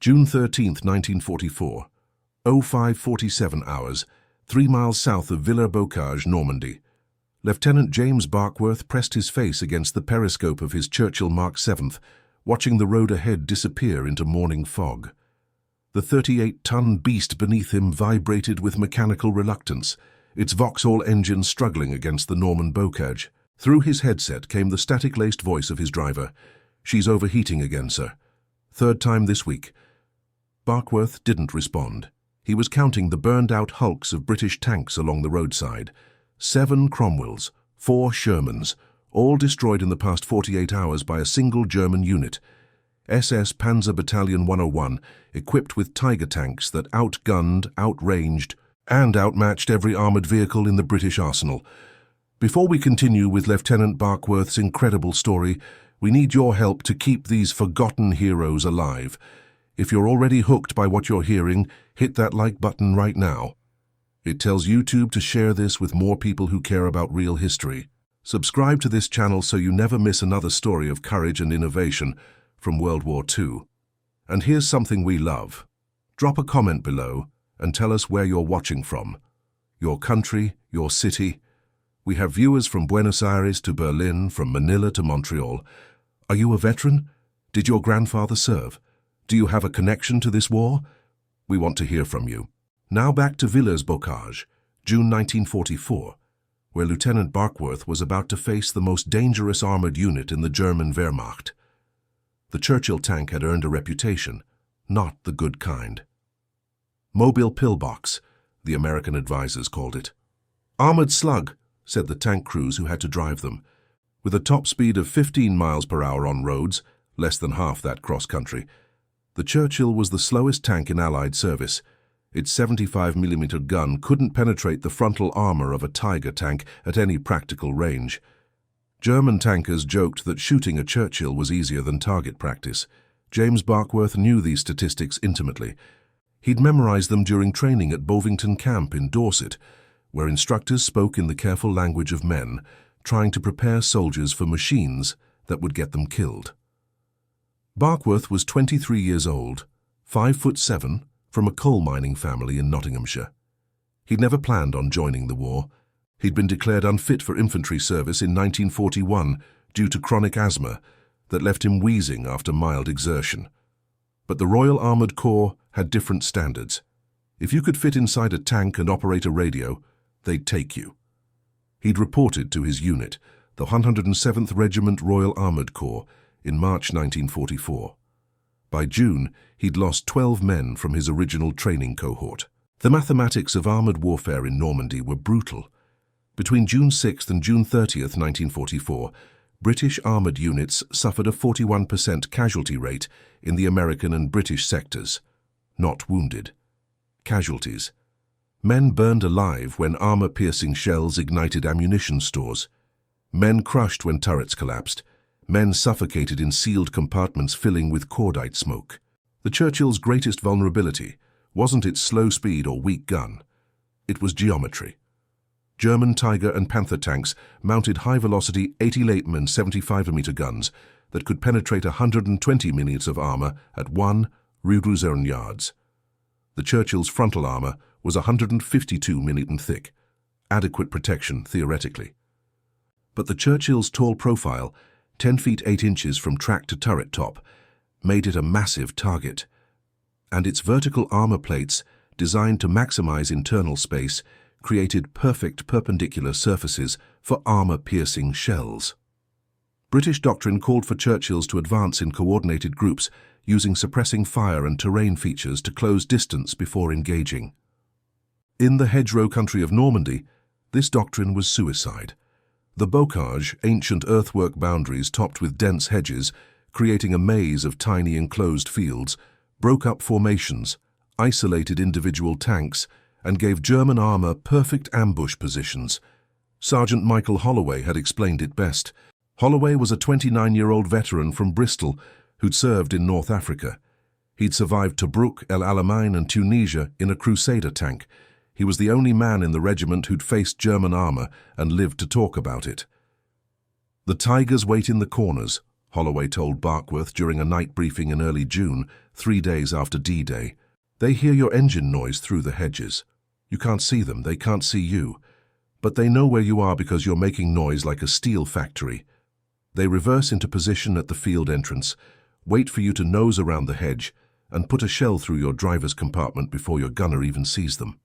June 13, 1944, 05:47 hours, 3 miles south of Villers-Bocage, Normandy. Lieutenant James Barkworth pressed his face against the periscope of his Churchill Mark VII, watching the road ahead disappear into morning fog. The 38-ton beast beneath him vibrated with mechanical reluctance, its Vauxhall engine struggling against the Norman Bocage. Through his headset came the static-laced voice of his driver. "She's overheating again, sir. 3rd time this week." Barkworth didn't respond. He was counting the burned-out hulks of British tanks along the roadside. 7 Cromwells, 4 Shermans, all destroyed in the past 48 hours by a single German unit. SS Panzer Battalion 101, equipped with Tiger tanks that outgunned, outranged, and outmatched every armoured vehicle in the British arsenal. Before we continue with Lieutenant Barkworth's incredible story, we need your help to keep these forgotten heroes alive. If you're already hooked by what you're hearing, hit that like button right now. It tells YouTube to share this with more people who care about real history. Subscribe to this channel so you never miss another story of courage and innovation from World War II. And here's something we love. Drop a comment below and tell us where you're watching from. Your country, your city. We have viewers from Buenos Aires to Berlin, from Manila to Montreal. Are you a veteran? Did your grandfather serve? Do you have a connection to this war? We want to hear from you. Now back to Villers-Bocage, June 1944, where Lieutenant Barkworth was about to face the most dangerous armored unit in the German Wehrmacht. The Churchill tank had earned a reputation, not the good kind. "Mobile pillbox," the American advisors called it. "Armored slug," said the tank crews who had to drive them. With a top speed of 15 miles per hour on roads, less than half that cross-country, the Churchill was the slowest tank in Allied service. Its 75mm gun couldn't penetrate the frontal armor of a Tiger tank at any practical range. German tankers joked that shooting a Churchill was easier than target practice. James Barkworth knew these statistics intimately. He'd memorized them during training at Bovington Camp in Dorset, where instructors spoke in the careful language of men, trying to prepare soldiers for machines that would get them killed. Barkworth was 23 years old, 5'7", from a coal mining family in Nottinghamshire. He'd never planned on joining the war. He'd been declared unfit for infantry service in 1941 due to chronic asthma that left him wheezing after mild exertion. But the Royal Armoured Corps had different standards. If you could fit inside a tank and operate a radio, they'd take you. He'd reported to his unit, the 107th Regiment Royal Armoured Corps, in March 1944. By June, he'd lost 12 men from his original training cohort. The mathematics of armoured warfare in Normandy were brutal. Between June 6th and June 30th, 1944, British armoured units suffered a 41% casualty rate in the American and British sectors. Not wounded. Casualties. Men burned alive when armour-piercing shells ignited ammunition stores. Men crushed when turrets collapsed. Men suffocated in sealed compartments filling with cordite smoke. The Churchill's greatest vulnerability wasn't its slow speed or weak gun. It was geometry. German Tiger and Panther tanks mounted high-velocity 80-Leitman 75mm guns that could penetrate 120 mm of armour at 1 Rue yards. The Churchill's frontal armour was 152 mm thick, adequate protection theoretically. But the Churchill's tall profile, 10 feet 8 inches from track to turret top, made it a massive target. And its vertical armor plates, designed to maximize internal space, created perfect perpendicular surfaces for armor-piercing shells. British doctrine called for Churchills to advance in coordinated groups, using suppressing fire and terrain features to close distance before engaging. In the hedgerow country of Normandy, this doctrine was suicide. The bocage, ancient earthwork boundaries topped with dense hedges, creating a maze of tiny enclosed fields, broke up formations, isolated individual tanks, and gave German armour perfect ambush positions. Sergeant Michael Holloway had explained it best. Holloway was a 29-year-old veteran from Bristol who'd served in North Africa. He'd survived Tobruk, El Alamein, and Tunisia in a Crusader tank. He was the only man in the regiment who'd faced German armour and lived to talk about it. "The Tigers wait in the corners," Holloway told Barkworth during a night briefing in early June, 3 days after D-Day. They hear your engine noise through the hedges. You can't see them, they can't see you. But they know where you are because you're making noise like a steel factory. They reverse into position at the field entrance, wait for you to nose around the hedge, and put a shell through your driver's compartment before your gunner even sees them.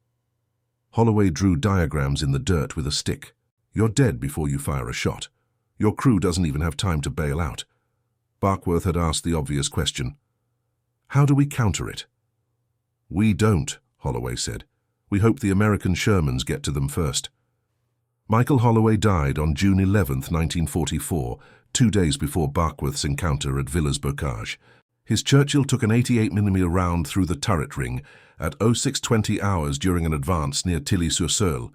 Holloway drew diagrams in the dirt with a stick. You're dead before you fire a shot. Your crew doesn't even have time to bail out. Barkworth had asked the obvious question. How do we counter it? We don't, Holloway said. We hope the American Shermans get to them first. Michael Holloway died on June 11, 1944, 2 days before Barkworth's encounter at Villers-Bocage. His Churchill took an 88mm round through the turret ring at 0620 hours during an advance near Tilly-sur-Seulles.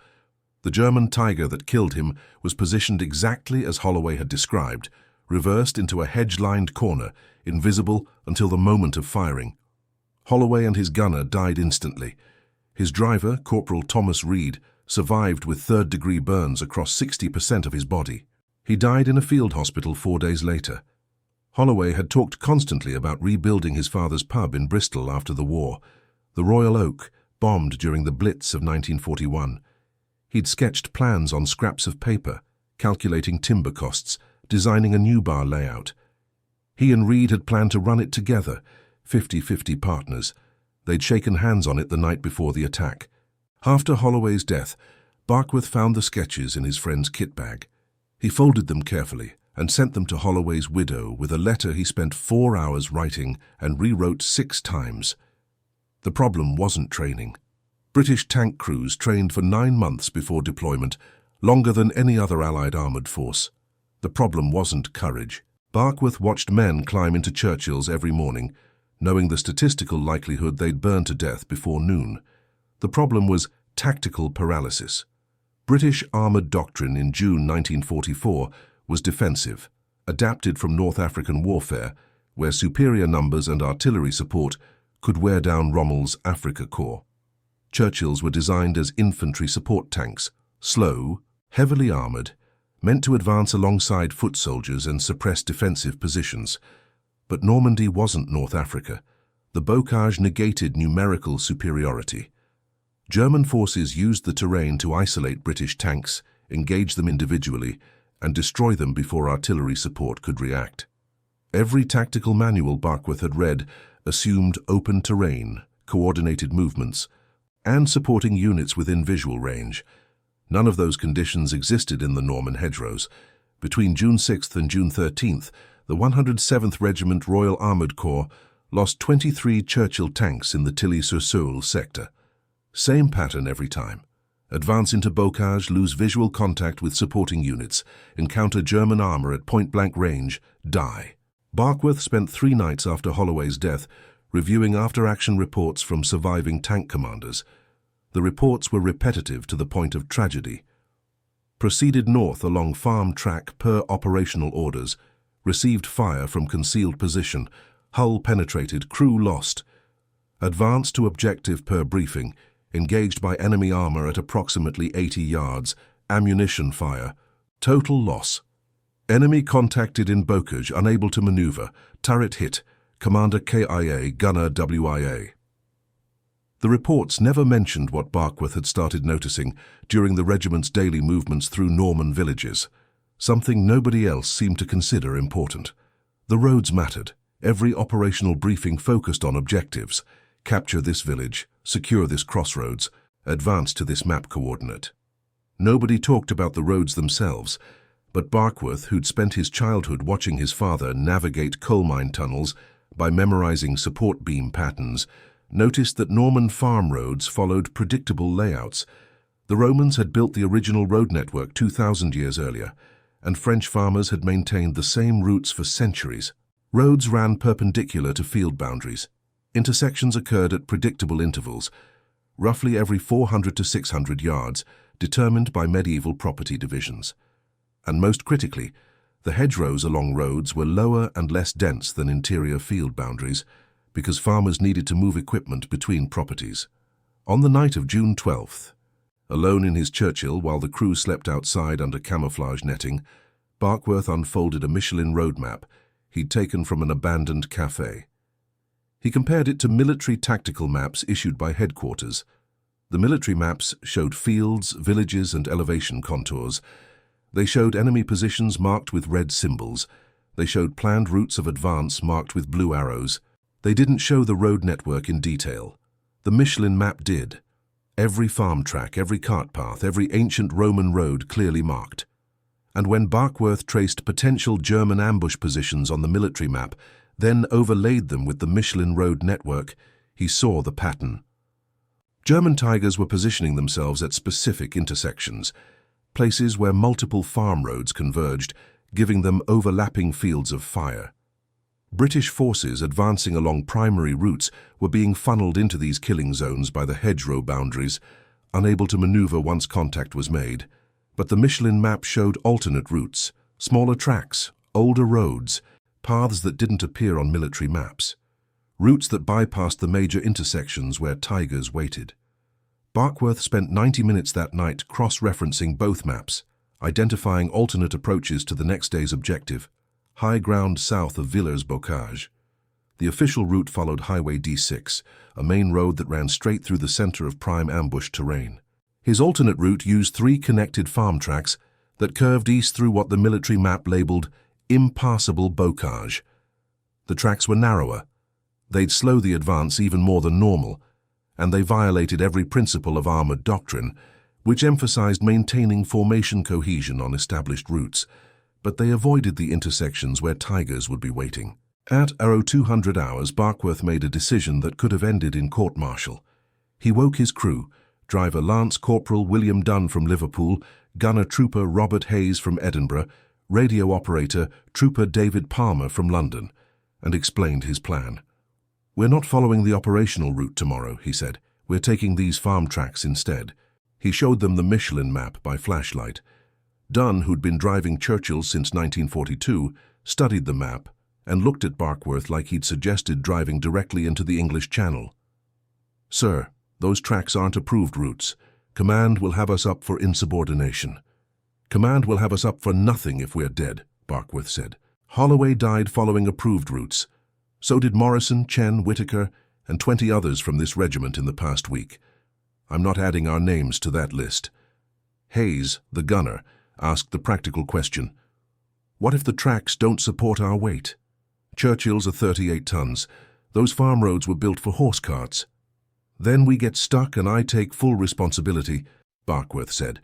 The German Tiger that killed him was positioned exactly as Holloway had described, reversed into a hedge-lined corner, invisible until the moment of firing. Holloway and his gunner died instantly. His driver, Corporal Thomas Reed, survived with third-degree burns across 60% of his body. He died in a field hospital 4 days later. Holloway had talked constantly about rebuilding his father's pub in Bristol after the war, the Royal Oak, bombed during the Blitz of 1941. He'd sketched plans on scraps of paper, calculating timber costs, designing a new bar layout. He and Reed had planned to run it together, 50-50 partners. They'd shaken hands on it the night before the attack. After Holloway's death, Barkworth found the sketches in his friend's kit bag. He folded them carefully and sent them to Holloway's widow with a letter he spent 4 hours writing and rewrote 6 times. The problem wasn't training. British tank crews trained for 9 months before deployment, longer than any other Allied armoured force. The problem wasn't courage. Barkworth watched men climb into Churchills every morning, knowing the statistical likelihood they'd burn to death before noon. The problem was tactical paralysis. British armoured doctrine in June 1944 was defensive, adapted from North African warfare, where superior numbers and artillery support could wear down Rommel's Afrika Korps. Churchills were designed as infantry support tanks, slow, heavily armoured, meant to advance alongside foot soldiers and suppress defensive positions. But Normandy wasn't North Africa. The Bocage negated numerical superiority. German forces used the terrain to isolate British tanks, engage them individually, and destroy them before artillery support could react. Every tactical manual Barkworth had read assumed open terrain, coordinated movements, and supporting units within visual range. None of those conditions existed in the Norman hedgerows. Between June 6th and June 13th, the 107th Regiment Royal Armoured Corps lost 23 Churchill tanks in the Tilly-sur-Seulles sector. Same pattern every time. Advance into Bocage, lose visual contact with supporting units, encounter German armour at point-blank range, die. Barkworth spent 3 nights after Holloway's death reviewing after-action reports from surviving tank commanders. The reports were repetitive to the point of tragedy. Proceeded north along farm track per operational orders, received fire from concealed position, hull penetrated, crew lost. Advanced to objective per briefing, engaged by enemy armour at approximately 80 yards, ammunition fire, total loss. Enemy contacted in Bocage, unable to manoeuvre, turret hit, commander KIA, gunner WIA. The reports never mentioned what Barkworth had started noticing during the regiment's daily movements through Norman villages, something nobody else seemed to consider important. The roads mattered. Every operational briefing focused on objectives: capture this village, secure this crossroads, advance to this map coordinate. Nobody talked about the roads themselves, but Barkworth, who'd spent his childhood watching his father navigate coal mine tunnels by memorizing support beam patterns, noticed that Norman farm roads followed predictable layouts. The Romans had built the original road network 2,000 years earlier, and French farmers had maintained the same routes for centuries. Roads ran perpendicular to field boundaries. Intersections occurred at predictable intervals, roughly every 400 to 600 yards, determined by medieval property divisions. And most critically, the hedgerows along roads were lower and less dense than interior field boundaries, because farmers needed to move equipment between properties. On the night of June 12th, alone in his Churchill while the crew slept outside under camouflage netting, Barkworth unfolded a Michelin road map, he'd taken from an abandoned cafe. He compared it to military tactical maps issued by headquarters. The military maps showed fields, villages, and elevation contours. They showed enemy positions marked with red symbols. They showed planned routes of advance marked with blue arrows. They didn't show the road network in detail. The Michelin map did. Every farm track, every cart path, every ancient Roman road clearly marked. And when Barkworth traced potential German ambush positions on the military map, then overlaid them with the Michelin road network, he saw the pattern. German Tigers were positioning themselves at specific intersections, places where multiple farm roads converged, giving them overlapping fields of fire. British forces advancing along primary routes were being funneled into these killing zones by the hedgerow boundaries, unable to maneuver once contact was made. But the Michelin map showed alternate routes, smaller tracks, older roads, paths that didn't appear on military maps, routes that bypassed the major intersections where Tigers waited. Barkworth spent 90 minutes that night cross-referencing both maps, identifying alternate approaches to the next day's objective, high ground south of Villers-Bocage. The official route followed Highway D6, a main road that ran straight through the center of prime ambush terrain. His alternate route used 3 connected farm tracks that curved east through what the military map labeled impassable bocage. The tracks were narrower. They'd slow the advance even more than normal, and they violated every principle of armored doctrine, which emphasized maintaining formation cohesion on established routes, but they avoided the intersections where Tigers would be waiting. At 0200 hours, Barkworth made a decision that could have ended in court-martial. He woke his crew, driver Lance Corporal William Dunn from Liverpool, gunner Trooper Robert Hayes from Edinburgh, radio operator Trooper David Palmer from London, and explained his plan. "We're not following the operational route tomorrow," he said. "We're taking these farm tracks instead." He showed them the Michelin map by flashlight. Dunn, who'd been driving Churchills since 1942, studied the map and looked at Barkworth like he'd suggested driving directly into the English Channel. "Sir, those tracks aren't approved routes. Command will have us up for insubordination." "Command will have us up for nothing if we're dead," Barkworth said. "Holloway died following approved routes. So did Morrison, Chen, Whitaker, and 20 others from this regiment in the past week. I'm not adding our names to that list." Hayes, the gunner, asked the practical question. "What if the tracks don't support our weight? Churchills are 38 tons. Those farm roads were built for horse carts." "Then we get stuck and I take full responsibility," Barkworth said.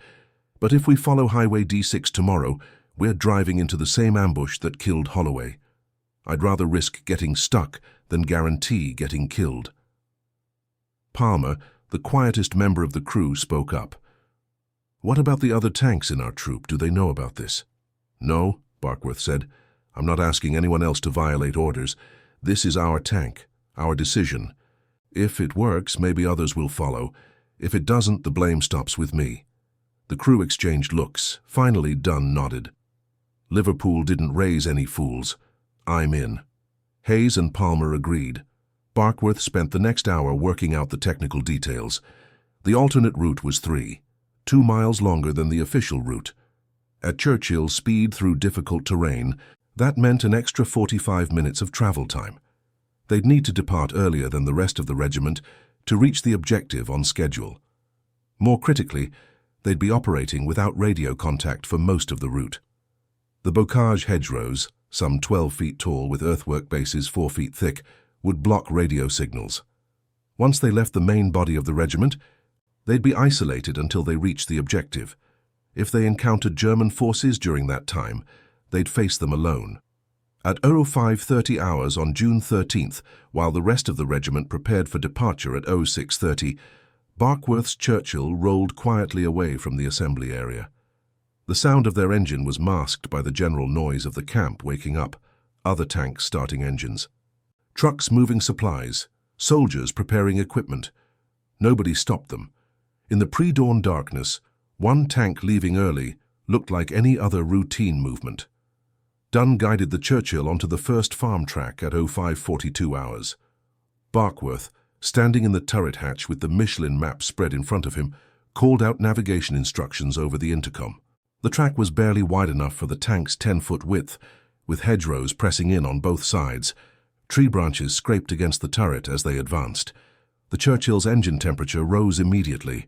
"But if we follow Highway D6 tomorrow, we're driving into the same ambush that killed Holloway. I'd rather risk getting stuck than guarantee getting killed." Palmer, the quietest member of the crew, spoke up. "What about the other tanks in our troop? Do they know about this?" "No," Barkworth said. "I'm not asking anyone else to violate orders. This is our tank, our decision. If it works, maybe others will follow. If it doesn't, the blame stops with me." The crew exchanged looks. Finally, Dunn nodded. "Liverpool didn't raise any fools. I'm in." Hayes and Palmer agreed. Barkworth spent the next hour working out the technical details. The alternate route was 2 miles longer than the official route. At Churchill, speed through difficult terrain, that meant an extra 45 minutes of travel time. They'd need to depart earlier than the rest of the regiment to reach the objective on schedule. More critically, they'd be operating without radio contact for most of the route. The bocage hedgerows, some 12 feet tall with earthwork bases 4 feet thick, would block radio signals. Once they left the main body of the regiment, they'd be isolated until they reached the objective. If they encountered German forces during that time, they'd face them alone. At 0530 hours on June 13th, while the rest of the regiment prepared for departure at 0630, Barkworth's Churchill rolled quietly away from the assembly area. The sound of their engine was masked by the general noise of the camp waking up, other tanks starting engines. Trucks moving supplies, soldiers preparing equipment. Nobody stopped them. In the pre-dawn darkness, one tank leaving early looked like any other routine movement. Dunn guided the Churchill onto the first farm track at 0542 hours. Barkworth, standing in the turret hatch with the Michelin map spread in front of him, called out navigation instructions over the intercom. The track was barely wide enough for the tank's 10-foot width, with hedgerows pressing in on both sides. Tree branches scraped against the turret as they advanced. The Churchill's engine temperature rose immediately.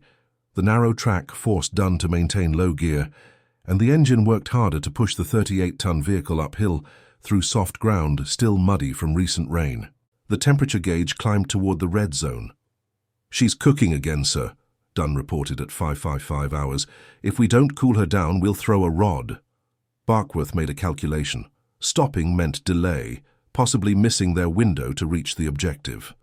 The narrow track forced Dunn to maintain low gear, and the engine worked harder to push the 38-ton vehicle uphill through soft ground still muddy from recent rain. The temperature gauge climbed toward the red zone. "She's cooking again, sir," Dunn reported at 555 hours. "If we don't cool her down, we'll throw a rod." Barkworth made a calculation. Stopping meant delay, possibly missing their window to reach the objective.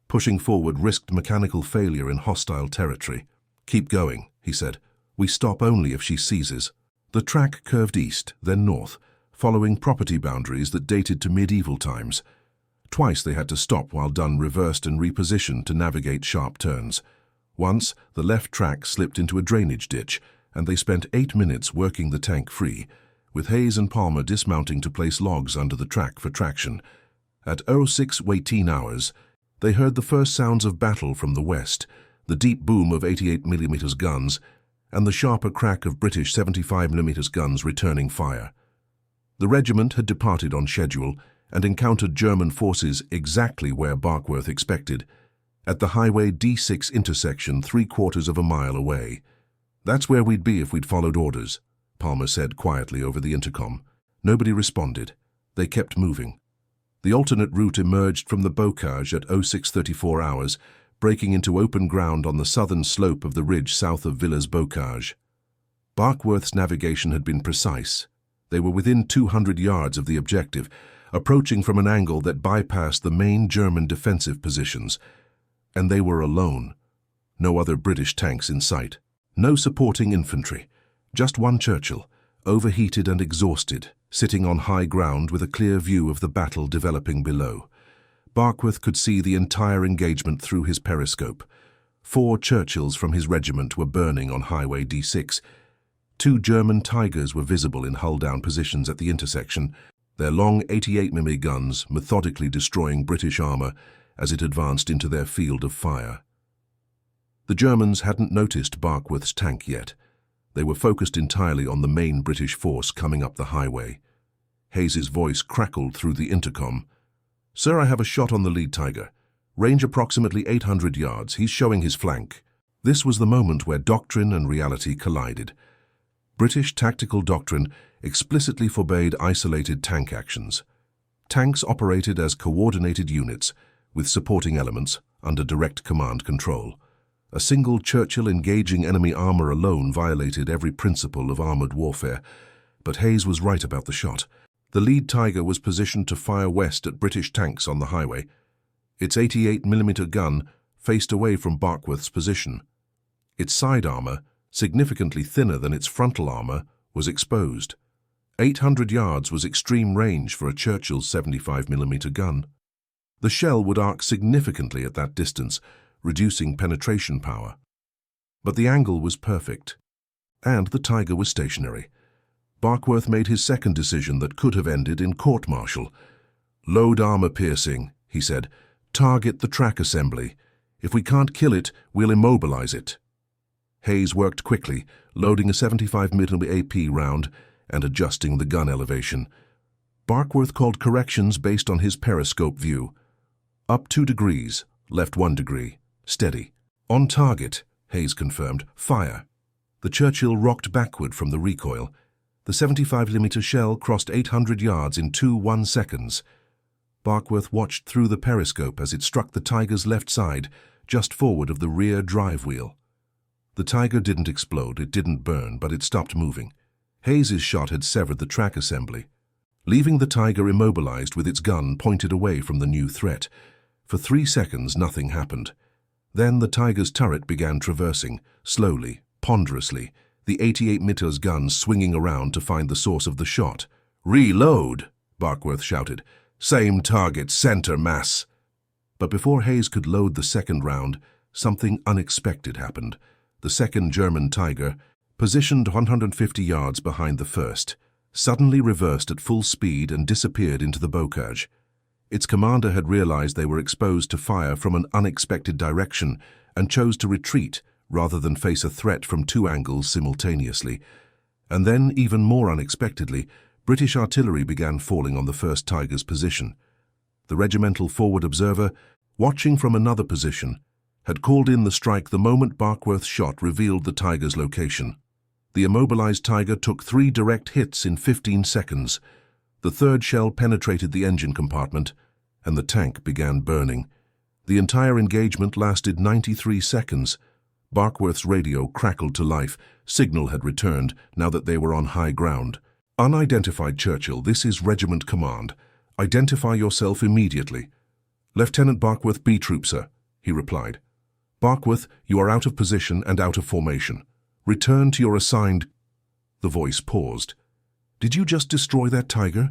Pushing forward risked mechanical failure in hostile territory. "Keep going," he said. "We stop only if she seizes." The track curved east, then north, following property boundaries that dated to medieval times. Twice they had to stop while Dunn reversed and repositioned to navigate sharp turns. Once, the left track slipped into a drainage ditch, and they spent 8 minutes working the tank free, with Hayes and Palmer dismounting to place logs under the track for traction. At 06:18 hours, they heard the first sounds of battle from the west, the deep boom of 88mm guns, and the sharper crack of British 75mm guns returning fire. The regiment had departed on schedule and encountered German forces exactly where Barkworth expected, at the Highway D6 intersection 3/4 of a mile away. "That's where we'd be if we'd followed orders," Palmer said quietly over the intercom. Nobody responded. They kept moving. The alternate route emerged from the bocage at 06:34 hours, breaking into open ground on the southern slope of the ridge south of Villers-Bocage. Barkworth's navigation had been precise. They were within 200 yards of the objective, approaching from an angle that bypassed the main German defensive positions. And they were alone. No other British tanks in sight. No supporting infantry. Just one Churchill, overheated and exhausted, sitting on high ground with a clear view of the battle developing below. Barkworth could see the entire engagement through his periscope. 4 Churchills from his regiment were burning on Highway D6. 2 German Tigers were visible in hull-down positions at the intersection, their long 88mm guns methodically destroying British armor as it advanced into their field of fire. The Germans hadn't noticed Barkworth's tank yet. They were focused entirely on the main British force coming up the highway. Hayes's voice crackled through the intercom. "Sir, I have a shot on the lead Tiger. Range approximately 800 yards. He's showing his flank." This was the moment where doctrine and reality collided. British tactical doctrine explicitly forbade isolated tank actions. Tanks operated as coordinated units, with supporting elements under direct command control. A single Churchill engaging enemy armor alone violated every principle of armored warfare, but Hayes was right about the shot. The lead Tiger was positioned to fire west at British tanks on the highway. Its 88mm gun faced away from Barkworth's position. Its side armor, significantly thinner than its frontal armor, was exposed. 800 yards was extreme range for a Churchill's 75mm gun. The shell would arc significantly at that distance, reducing penetration power. But the angle was perfect, and the Tiger was stationary. Barkworth made his second decision that could have ended in court-martial. "Load armor piercing," he said. "Target the track assembly. If we can't kill it, we'll immobilize it." Hayes worked quickly, loading a 75mm AP round and adjusting the gun elevation. Barkworth called corrections based on his periscope view. "Up 2 degrees, left 1 degree. Steady." "On target," Hayes confirmed. "Fire." The Churchill rocked backward from the recoil. The 75mm shell crossed 800 yards in 2.1 seconds. Barkworth watched through the periscope as it struck the Tiger's left side, just forward of the rear drive wheel. The Tiger didn't explode, it didn't burn, but it stopped moving. Hayes's shot had severed the track assembly, leaving the Tiger immobilized with its gun pointed away from the new threat. For 3 seconds, nothing happened. Then the Tiger's turret began traversing, slowly, ponderously, the 88mm gun swinging around to find the source of the shot. "Reload!" Barkworth shouted. "Same target, center mass." But before Hayes could load the second round, something unexpected happened. The second German Tiger, positioned 150 yards behind the first, suddenly reversed at full speed and disappeared into the bocage. Its commander had realized they were exposed to fire from an unexpected direction and chose to retreat rather than face a threat from 2 angles simultaneously. And then, even more unexpectedly, British artillery began falling on the 1st Tiger's position. The regimental forward observer, watching from another position, had called in the strike the moment Barkworth's shot revealed the Tiger's location. The immobilized Tiger took 3 direct hits in 15 seconds. The 3rd shell penetrated the engine compartment, and the tank began burning. The entire engagement lasted 93 seconds. Barkworth's radio crackled to life. Signal had returned, now that they were on high ground. "Unidentified Churchill, this is Regiment Command. Identify yourself immediately." "Lieutenant Barkworth, B Troop, sir," he replied. "Barkworth, you are out of position and out of formation. Return to your assigned—" The voice paused. "Did you just destroy that Tiger?"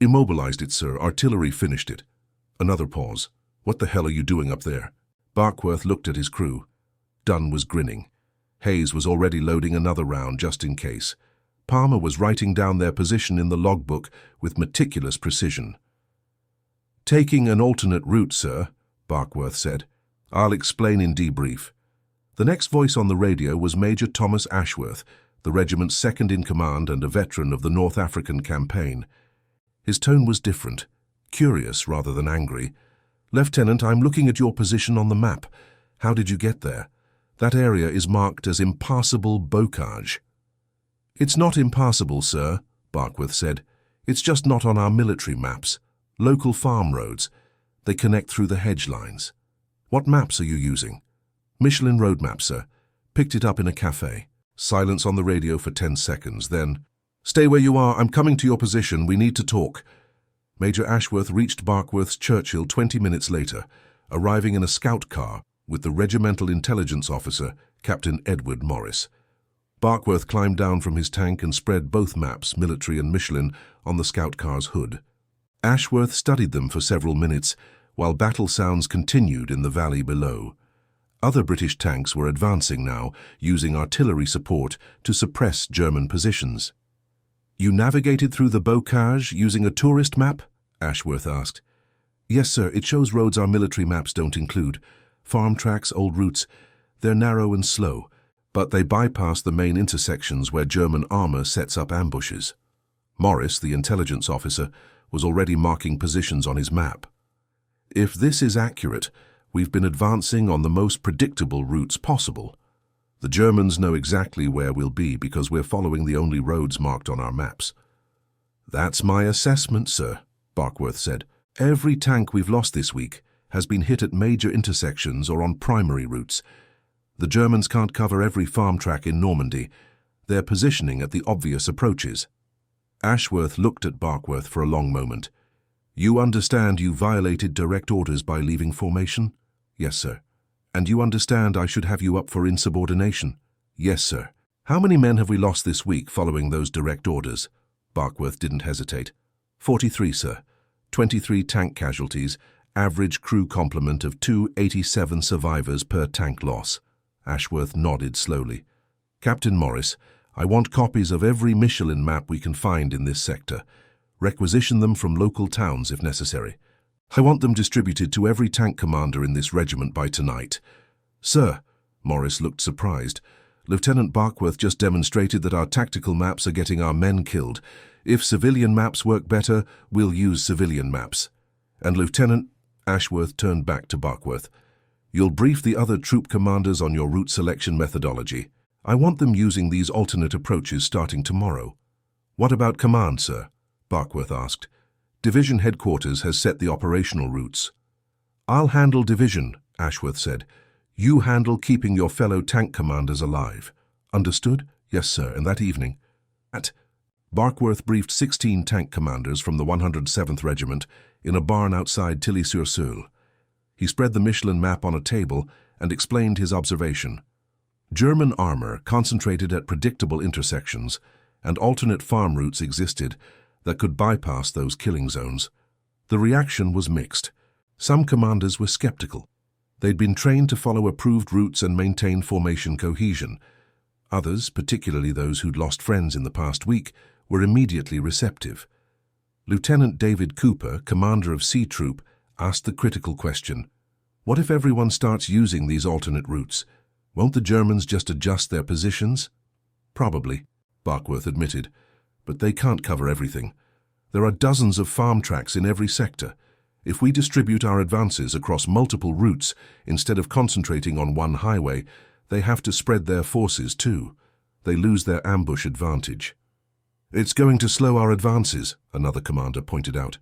"Immobilized it, sir. Artillery finished it." Another pause. "What the hell are you doing up there?" Barkworth looked at his crew. Dunn was grinning. Hayes was already loading another round just in case. Palmer was writing down their position in the logbook with meticulous precision. "Taking an alternate route, sir," Barkworth said. "I'll explain in debrief." The next voice on the radio was Major Thomas Ashworth, the regiment's second-in-command and a veteran of the North African campaign. His tone was different, curious rather than angry. "Lieutenant, I'm looking at your position on the map. How did you get there? That area is marked as impassable bocage." "It's not impassable, sir," Barkworth said. "It's just not on our military maps. Local farm roads. They connect through the hedge lines." "What maps are you using?" "Michelin road map, sir. Picked it up in a cafe." Silence on the radio for 10 seconds, then, "Stay where you are. I'm coming to your position. We need to talk." Major Ashworth reached Barkworth's Churchill 20 minutes later, arriving in a scout car with the regimental intelligence officer, Captain Edward Morris. Barkworth climbed down from his tank and spread both maps, military and Michelin, on the scout car's hood. Ashworth studied them for several minutes, while battle sounds continued in the valley below. Other British tanks were advancing now, using artillery support to suppress German positions. "You navigated through the bocage using a tourist map?" Ashworth asked. "Yes, sir. It shows roads our military maps don't include. Farm tracks, old routes. They're narrow and slow, but they bypass the main intersections where German armor sets up ambushes." Morris, the intelligence officer, was already marking positions on his map. "If this is accurate, we've been advancing on the most predictable routes possible. The Germans know exactly where we'll be because we're following the only roads marked on our maps." "That's my assessment, sir," Barkworth said. "Every tank we've lost this week has been hit at major intersections or on primary routes. The Germans can't cover every farm track in Normandy. They're positioning at the obvious approaches." Ashworth looked at Barkworth for a long moment. "You understand you violated direct orders by leaving formation?" "Yes, sir." "And you understand I should have you up for insubordination?" "Yes, sir." "How many men have we lost this week following those direct orders?" Barkworth didn't hesitate. 43, sir. 23 tank casualties, average crew complement of 287 survivors per tank loss." Ashworth nodded slowly. "Captain Morris, I want copies of every Michelin map we can find in this sector. Requisition them from local towns if necessary. I want them distributed to every tank commander in this regiment by tonight." "Sir," Morris looked surprised, "Lieutenant Barkworth just demonstrated that our tactical maps are getting our men killed. If civilian maps work better, we'll use civilian maps. And Lieutenant," Ashworth turned back to Barkworth, "you'll brief the other troop commanders on your route selection methodology. I want them using these alternate approaches starting tomorrow." "What about command, sir?" Barkworth asked. "Division headquarters has set the operational routes." "I'll handle division," Ashworth said. "You handle keeping your fellow tank commanders alive." "Understood?" "Yes, sir," and that evening. Barkworth briefed 16 tank commanders from the 107th Regiment in a barn outside Tilly-sur-Seulles. He spread the Michelin map on a table and explained his observation. German armor concentrated at predictable intersections, and alternate farm routes existed that could bypass those killing zones. The reaction was mixed. Some commanders were skeptical. They'd been trained to follow approved routes and maintain formation cohesion. Others, particularly those who'd lost friends in the past week, were immediately receptive. Lieutenant David Cooper, commander of C Troop, asked the critical question, "What if everyone starts using these alternate routes? Won't the Germans just adjust their positions?" "Probably," Barkworth admitted. But they can't cover everything. There are dozens of farm tracks in every sector. If we distribute our advances across multiple routes instead of concentrating on one highway, they have to spread their forces too. They lose their ambush advantage. It's going to slow our advances, another commander pointed out.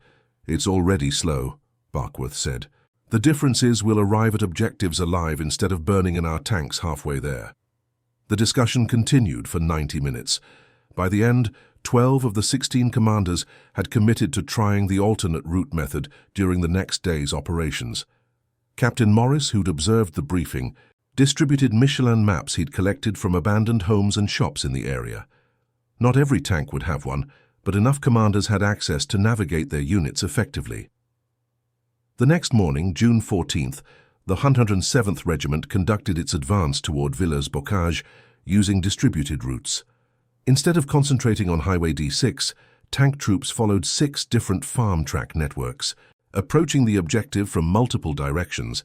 It's already slow, Barkworth said. The difference is we'll arrive at objectives alive instead of burning in our tanks halfway there. The discussion continued for 90 minutes. By the end, 12 of the 16 commanders had committed to trying the alternate route method during the next day's operations. Captain Morris, who'd observed the briefing, distributed Michelin maps he'd collected from abandoned homes and shops in the area. Not every tank would have one, but enough commanders had access to navigate their units effectively. The next morning, June 14th, the 107th Regiment conducted its advance toward Villers-Bocage using distributed routes. Instead of concentrating on Highway D6, tank troops followed 6 different farm track networks, approaching the objective from multiple directions.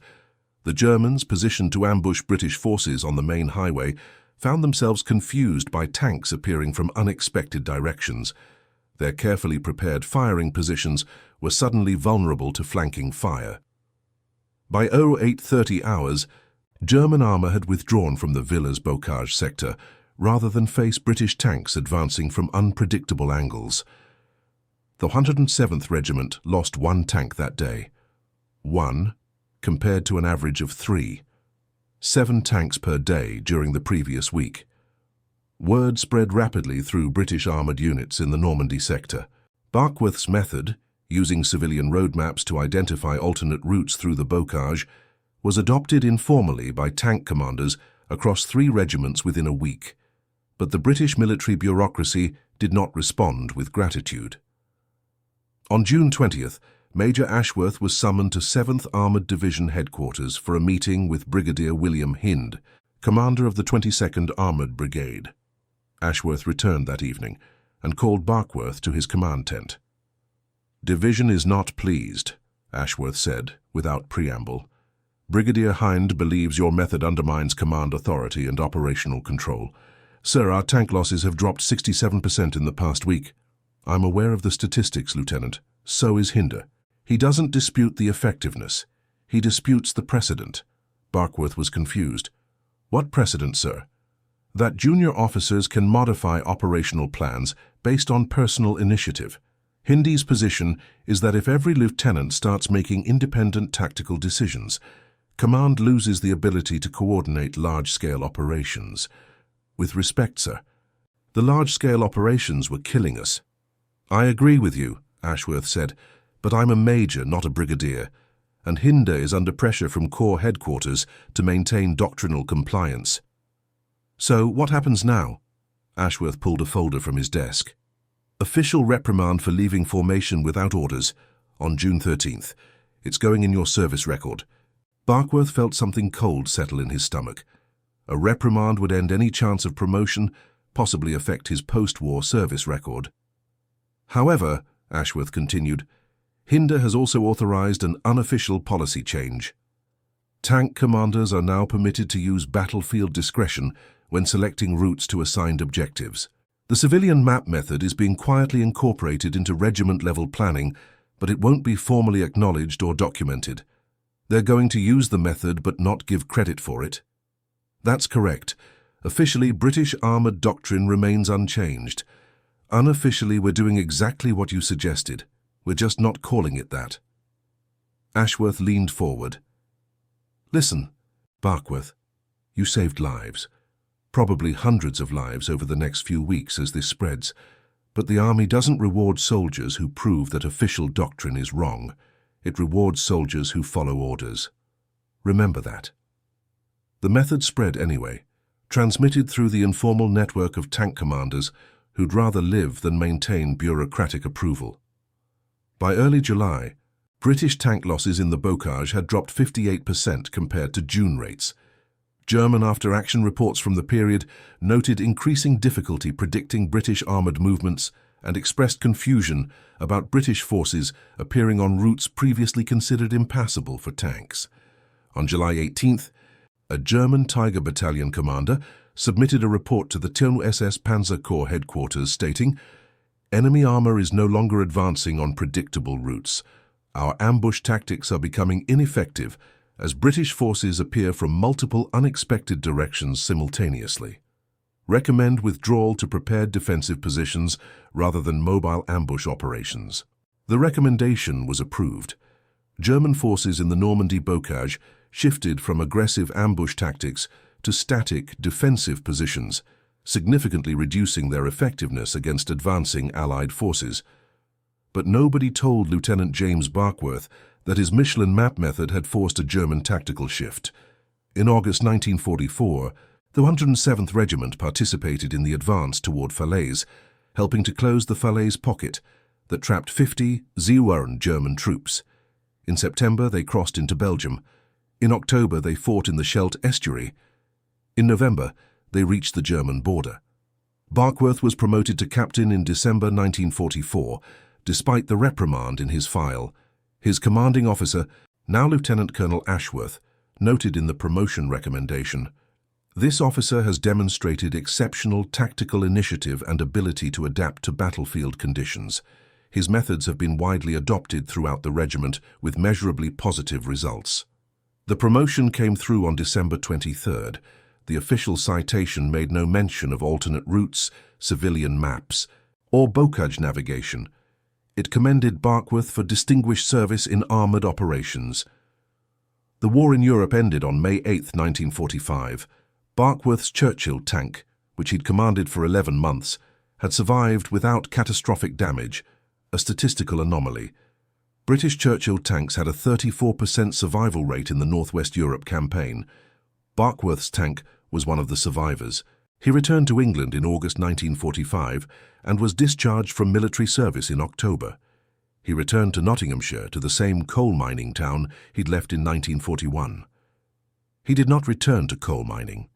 The Germans, positioned to ambush British forces on the main highway, found themselves confused by tanks appearing from unexpected directions. Their carefully prepared firing positions were suddenly vulnerable to flanking fire. By 0830 hours, German armour had withdrawn from the Villers-Bocage sector, rather than face British tanks advancing from unpredictable angles. The 107th Regiment lost 1 tank that day. 1, compared to an average of 3. 7 tanks per day during the previous week. Word spread rapidly through British armoured units in the Normandy sector. Barkworth's method, using civilian road maps to identify alternate routes through the Bocage, was adopted informally by tank commanders across 3 regiments within a week. But the British military bureaucracy did not respond with gratitude. On June 20th, Major Ashworth was summoned to 7th Armoured Division headquarters for a meeting with Brigadier William Hind, commander of the 22nd Armoured Brigade. Ashworth returned that evening and called Barkworth to his command tent. "Division is not pleased," Ashworth said, without preamble. "Brigadier Hind believes your method undermines command authority and operational control. Sir, our tank losses have dropped 67% in the past week. I'm aware of the statistics, Lieutenant. So is Hinder. He doesn't dispute the effectiveness. He disputes the precedent." Barkworth was confused. "What precedent, sir?" "That junior officers can modify operational plans based on personal initiative. Hindy's position is that if every lieutenant starts making independent tactical decisions, command loses the ability to coordinate large-scale operations. With respect, sir, the large-scale operations were killing us." "I agree with you," Ashworth said, "but I'm a major, not a brigadier, and Hinder is under pressure from Corps headquarters to maintain doctrinal compliance." "So what happens now?" Ashworth pulled a folder from his desk. "Official reprimand for leaving formation without orders on June 13th. It's going in your service record." Barkworth felt something cold settle in his stomach. A reprimand would end any chance of promotion, possibly affect his post-war service record. "However," Ashworth continued, "Hinder has also authorized an unofficial policy change. Tank commanders are now permitted to use battlefield discretion when selecting routes to assigned objectives. The civilian map method is being quietly incorporated into regiment-level planning, but it won't be formally acknowledged or documented. They're going to use the method but not give credit for it." "That's correct. Officially, British armoured doctrine remains unchanged. Unofficially, we're doing exactly what you suggested. We're just not calling it that." Ashworth leaned forward. "Listen, Barkworth, you saved lives. Probably hundreds of lives over the next few weeks as this spreads, but the Army doesn't reward soldiers who prove that official doctrine is wrong. It rewards soldiers who follow orders. Remember that." The method spread anyway, transmitted through the informal network of tank commanders who'd rather live than maintain bureaucratic approval. By early July, British tank losses in the Bocage had dropped 58% compared to June rates. German after-action reports from the period noted increasing difficulty predicting British armoured movements and expressed confusion about British forces appearing on routes previously considered impassable for tanks. On July 18th, a German Tiger Battalion commander submitted a report to the 10th SS Panzer Corps headquarters stating, Enemy armor is no longer advancing on predictable routes. Our ambush tactics are becoming ineffective as British forces appear from multiple unexpected directions simultaneously. Recommend withdrawal to prepared defensive positions rather than mobile ambush operations. The recommendation was approved. German forces in the Normandy bocage shifted from aggressive ambush tactics to static defensive positions, significantly reducing their effectiveness against advancing Allied forces. But nobody told Lieutenant James Barkworth that his Michelin map method had forced a German tactical shift. In August 1944, the 107th Regiment participated in the advance toward Falaise, helping to close the Falaise pocket that trapped 50 Zeeuwen German troops. In September, they crossed into Belgium. In October, they fought in the Scheldt estuary. In November, they reached the German border. Barkworth was promoted to captain in December 1944, despite the reprimand in his file. His commanding officer, now Lieutenant Colonel Ashworth, noted in the promotion recommendation, "This officer has demonstrated exceptional tactical initiative and ability to adapt to battlefield conditions. His methods have been widely adopted throughout the regiment with measurably positive results." The promotion came through on December 23rd. The official citation made no mention of alternate routes, civilian maps, or bocage navigation. It commended Barkworth for distinguished service in armoured operations. The war in Europe ended on May 8, 1945. Barkworth's Churchill tank, which he'd commanded for 11 months, had survived without catastrophic damage, a statistical anomaly. British Churchill tanks had a 34% survival rate in the Northwest Europe campaign. Barkworth's tank was one of the survivors. He returned to England in August 1945 and was discharged from military service in October. He returned to Nottinghamshire, to the same coal mining town he'd left in 1941. He did not return to coal mining.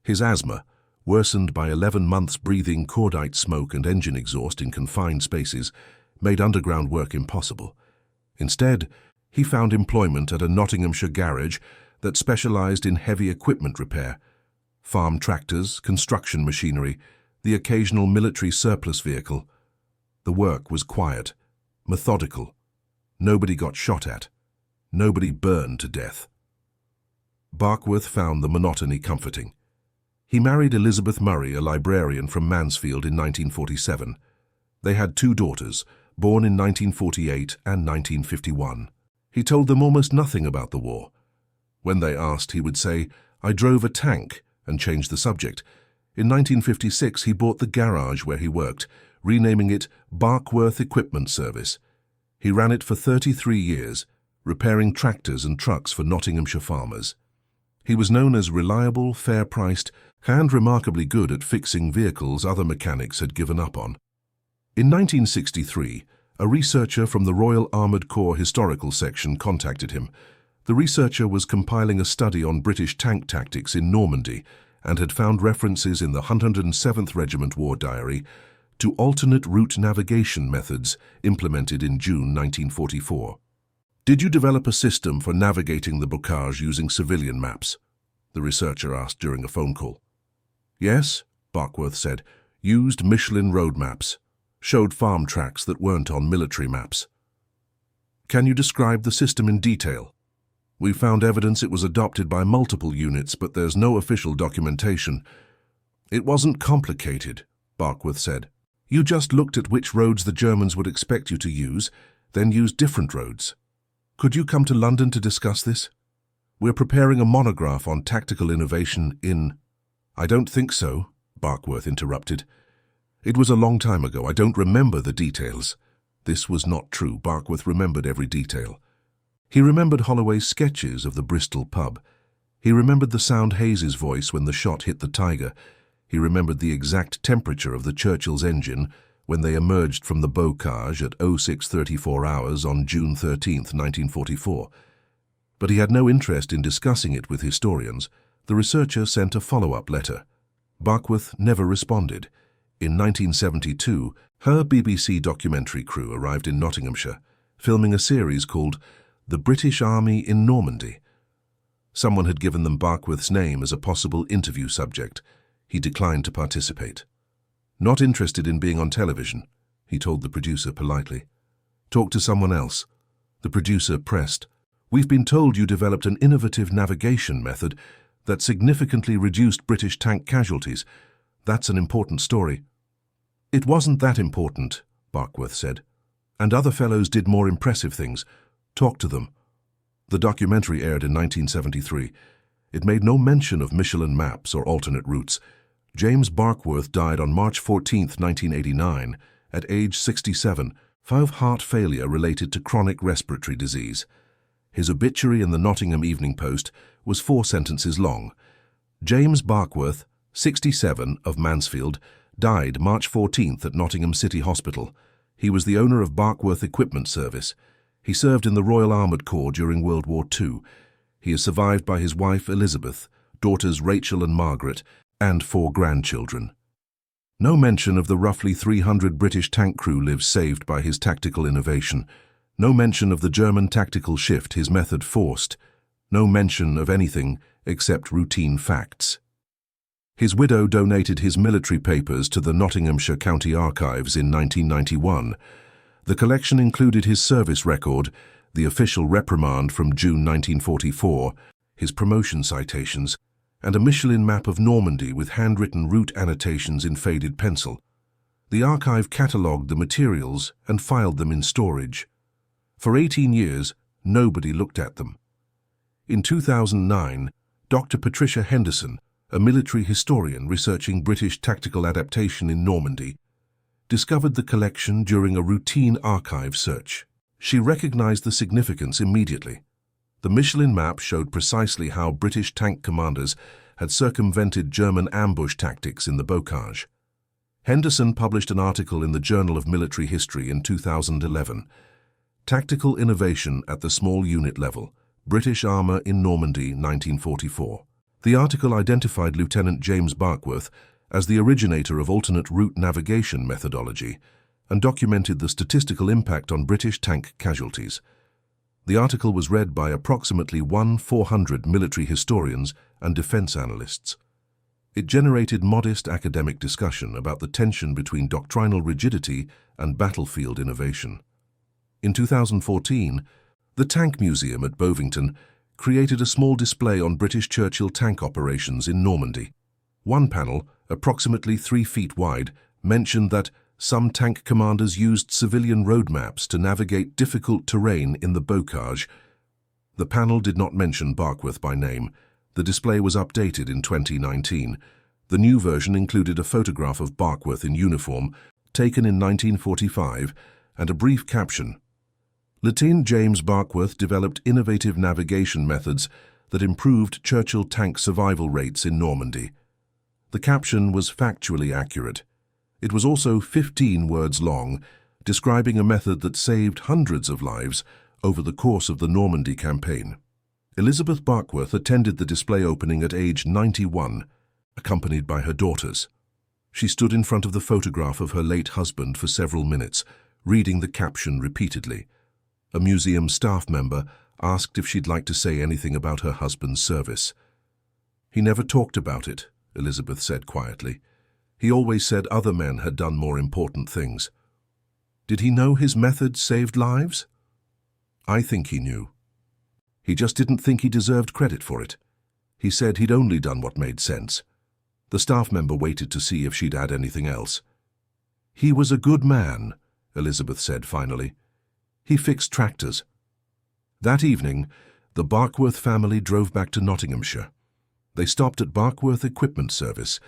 His asthma, worsened by 11 months breathing cordite smoke and engine exhaust in confined spaces, made underground work impossible. Instead, he found employment at a Nottinghamshire garage that specialised in heavy equipment repair, farm tractors, construction machinery, the occasional military surplus vehicle. The work was quiet, methodical. Nobody got shot at. Nobody burned to death. Barkworth found the monotony comforting. He married Elizabeth Murray, a librarian from Mansfield, in 1947. They had 2 daughters, born in 1948 and 1951. He told them almost nothing about the war. When they asked, he would say, "I drove a tank," and change the subject. In 1956, he bought the garage where he worked, renaming it Barkworth Equipment Service. He ran it for 33 years, repairing tractors and trucks for Nottinghamshire farmers. He was known as reliable, fair-priced, and remarkably good at fixing vehicles other mechanics had given up on. In 1963, a researcher from the Royal Armoured Corps Historical Section contacted him. The researcher was compiling a study on British tank tactics in Normandy and had found references in the 107th Regiment War Diary to alternate route navigation methods implemented in June 1944. "Did you develop a system for navigating the bocage using civilian maps?" the researcher asked during a phone call. "Yes," Barkworth said, "used Michelin road maps. Showed farm tracks that weren't on military maps." "Can you describe the system in detail?" "We found evidence it was adopted by multiple units, but there's no official documentation." "It wasn't complicated," Barkworth said. "You just looked at which roads the Germans would expect you to use, then used different roads. Could you come to London to discuss this? We're preparing a monograph on tactical innovation in—" "I don't think so," Barkworth interrupted. "It was a long time ago. I don't remember the details." This was not true. Barkworth remembered every detail. He remembered Holloway's sketches of the Bristol pub. He remembered the sound Hayes's voice when the shot hit the Tiger. He remembered the exact temperature of the Churchill's engine when they emerged from the bocage at 06:34 hours on June 13, 1944. But he had no interest in discussing it with historians. The researcher sent a follow-up letter. Barkworth never responded. In 1972, her BBC documentary crew arrived in Nottinghamshire, filming a series called The British Army in Normandy. Someone had given them Barkworth's name as a possible interview subject. He declined to participate. Not interested in being on television. he told the producer politely. "Talk to someone else." The producer pressed. "We've been told you developed an innovative navigation method that significantly reduced British tank casualties. That's an important story." "It wasn't that important," Barkworth said. "And other fellows did more impressive things. Talk to them." The documentary aired in 1973. It made no mention of Michelin maps or alternate routes. James Barkworth died on March 14, 1989, at age 67, of heart failure related to chronic respiratory disease. His obituary in the Nottingham Evening Post was 4 sentences long. James Barkworth, 67, of Mansfield, died March 14 at Nottingham City Hospital. He was the owner of Barkworth Equipment Service. He served in the Royal Armoured Corps during World War II. He is survived by his wife Elizabeth, daughters Rachel and Margaret, and 4 grandchildren. No mention of the roughly 300 British tank crew lives saved by his tactical innovation. No mention of the German tactical shift his method forced. No mention of anything except routine facts. His widow donated his military papers to the Nottinghamshire County Archives in 1991. The collection included his service record, the official reprimand from June 1944, his promotion citations, and a Michelin map of Normandy with handwritten route annotations in faded pencil. The archive catalogued the materials and filed them in storage. For 18 years, nobody looked at them. In 2009, Dr. Patricia Henderson, a military historian researching British tactical adaptation in Normandy, discovered the collection during a routine archive search. She recognized the significance immediately. The Michelin map showed precisely how British tank commanders had circumvented German ambush tactics in the Bocage. Henderson published an article in the Journal of Military History in 2011. Tactical Innovation at the Small Unit Level, British Armour in Normandy, 1944. The article identified Lieutenant James Barkworth as the originator of alternate route navigation methodology and documented the statistical impact on British tank casualties. The article was read by approximately 1,400 military historians and defense analysts. It generated modest academic discussion about the tension between doctrinal rigidity and battlefield innovation. In 2014, the Tank Museum at Bovington created a small display on British Churchill tank operations in Normandy. One panel, approximately 3 feet wide, mentioned that some tank commanders used civilian road maps to navigate difficult terrain in the Bocage. The panel did not mention Barkworth by name. The display was updated in 2019. The new version included a photograph of Barkworth in uniform, taken in 1945, and a brief caption. Lieutenant James Barkworth developed innovative navigation methods that improved Churchill tank survival rates in Normandy. The caption was factually accurate. It was also 15 words long, describing a method that saved hundreds of lives over the course of the Normandy campaign. Elizabeth Barkworth attended the display opening at age 91, accompanied by her daughters. She stood in front of the photograph of her late husband for several minutes, reading the caption repeatedly. A museum staff member asked if she'd like to say anything about her husband's service. "He never talked about it," Elizabeth said quietly. "He always said other men had done more important things." "Did he know his method saved lives?" "I think he knew. He just didn't think he deserved credit for it. He said he'd only done what made sense." The staff member waited to see if she'd add anything else. "He was a good man," Elizabeth said finally. "He fixed tractors." That evening, the Barkworth family drove back to Nottinghamshire. They stopped at Barkworth Equipment Service,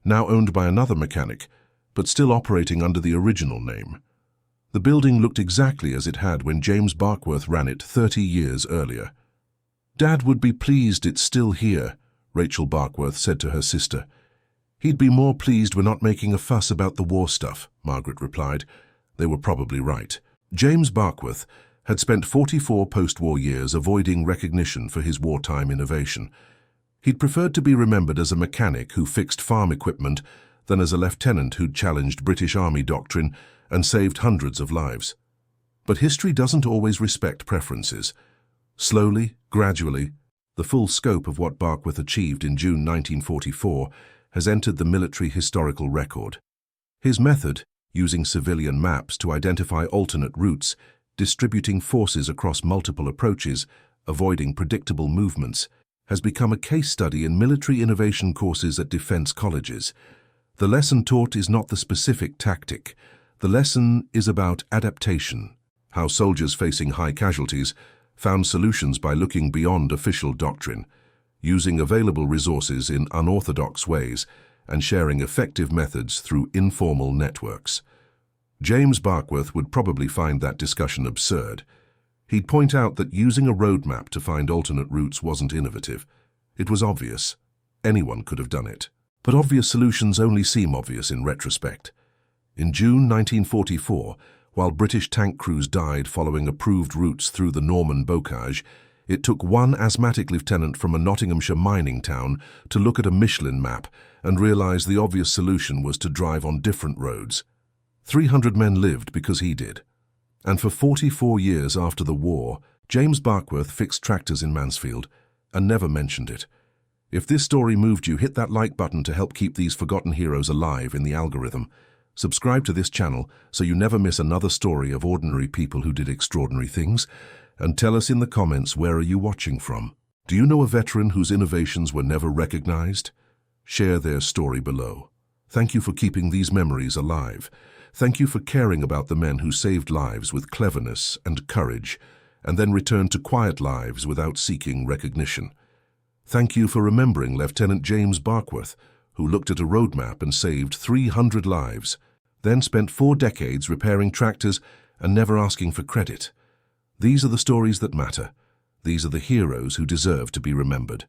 now owned by another mechanic, but still operating under the original name. The building looked exactly as it had when James Barkworth ran it 30 years earlier. "Dad would be pleased it's still here," Rachel Barkworth said to her sister. "He'd be more pleased we're not making a fuss about the war stuff," Margaret replied. They were probably right. James Barkworth had spent 44 post-war years avoiding recognition for his wartime innovation. He'd preferred to be remembered as a mechanic who fixed farm equipment than as a lieutenant who'd challenged British Army doctrine and saved hundreds of lives. But history doesn't always respect preferences. Slowly, gradually, the full scope of what Barkworth achieved in June 1944 has entered the military historical record. His method, using civilian maps to identify alternate routes, distributing forces across multiple approaches, avoiding predictable movements, has become a case study in military innovation courses at defense colleges. The lesson taught is not the specific tactic. The lesson is about adaptation, how soldiers facing high casualties found solutions by looking beyond official doctrine, using available resources in unorthodox ways, and sharing effective methods through informal networks. James Barkworth would probably find that discussion absurd. He'd point out that using a roadmap to find alternate routes wasn't innovative. It was obvious. Anyone could have done it. But obvious solutions only seem obvious in retrospect. In June 1944, while British tank crews died following approved routes through the Norman Bocage, it took one asthmatic lieutenant from a Nottinghamshire mining town to look at a Michelin map and realize the obvious solution was to drive on different roads. 300 men lived because he did. And for 44 years after the war, James Barkworth fixed tractors in Mansfield and never mentioned it. If this story moved you, hit that like button to help keep these forgotten heroes alive in the algorithm. Subscribe to this channel so you never miss another story of ordinary people who did extraordinary things. And tell us in the comments, where are you watching from? Do you know a veteran whose innovations were never recognized? Share their story below. Thank you for keeping these memories alive. Thank you for caring about the men who saved lives with cleverness and courage, and then returned to quiet lives without seeking recognition. Thank you for remembering Lieutenant James Barkworth, who looked at a roadmap and saved 300 lives, then spent 4 decades repairing tractors and never asking for credit. These are the stories that matter. These are the heroes who deserve to be remembered.